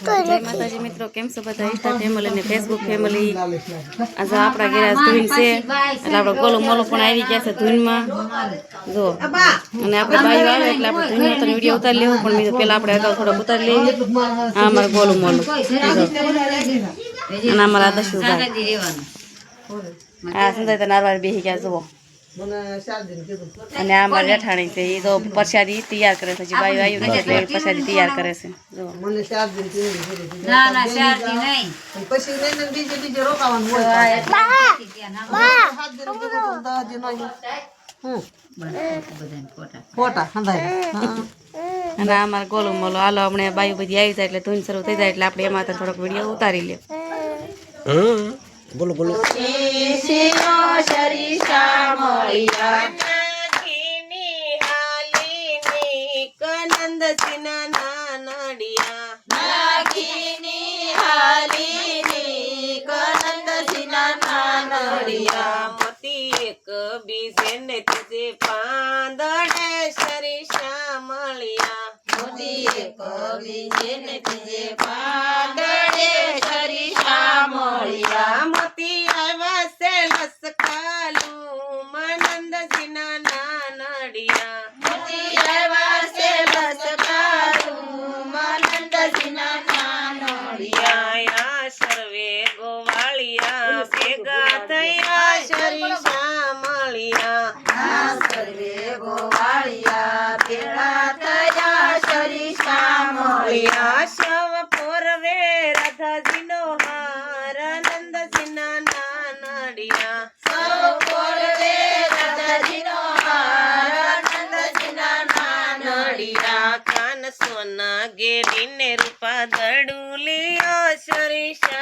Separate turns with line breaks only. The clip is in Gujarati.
જય માતાજી મિત્રો, કેમ છો બધા? ઇન્સ્ટા ફેમિલી ને ફેસબુક ફેમિલી. આજે આપણા ઘેર ધૂન છે એટલે આપણે ગોલું મોલું પણ આવી ગયા છે ધૂનમાં જો. અને આપણે બાયું આવે એટલે આપણે ધૂનમાં તો વિડીયો ઉતારી લેવું, પણ બીજું પહેલાં આપણે અગાઉ થોડોક ઉતારી લેવી. આ અમારે ગોલું મોલું અને અમારા દશુભાઈ આ સંદાય નારવાર બેસી ગયા જુઓ. અને આ મારી જેઠાણી છે, એ તો પ્રસાદી તૈયાર કરે છે. બાયું આવ્યું ને એટલે પ્રસાદી તૈયાર કરે છે. જો અને અમારે ગોલું મોલું હાલો આપણે બાયું બધી આવી જાય એટલે ધૂન શરૂ થઈ જાય એટલે આપણે એમાં થોડોક વિડીયો ઉતારી લે.
બોલો બોલો
બીજે ને તુજે પાંદડે સરીસા મળ્યા, મોતી એક બીજે ને તુજે પાંદડે સરીસા મળ્યા. મોતી આવ્યા છે લસકાલું મનંદજીના નાનડિયા, મોતી આવ્યા છે લસકાલું મનંદજીના નાનડિયા. સર્વે ગોવાળિયા ભેગા થયા સરીસા મળ્યા, સર્વે ગોવાળિયા ભેગા થયા સરીસા મળ્યા. સવ પોરવે રાધાજીનો હાર નંદજીના નાનડિયા, સવ પોરવે રાધાજીનો હાર નંદજીના નાનડિયા. કાન સોના ગેરીને રૂપા દડુલિયા સરીસા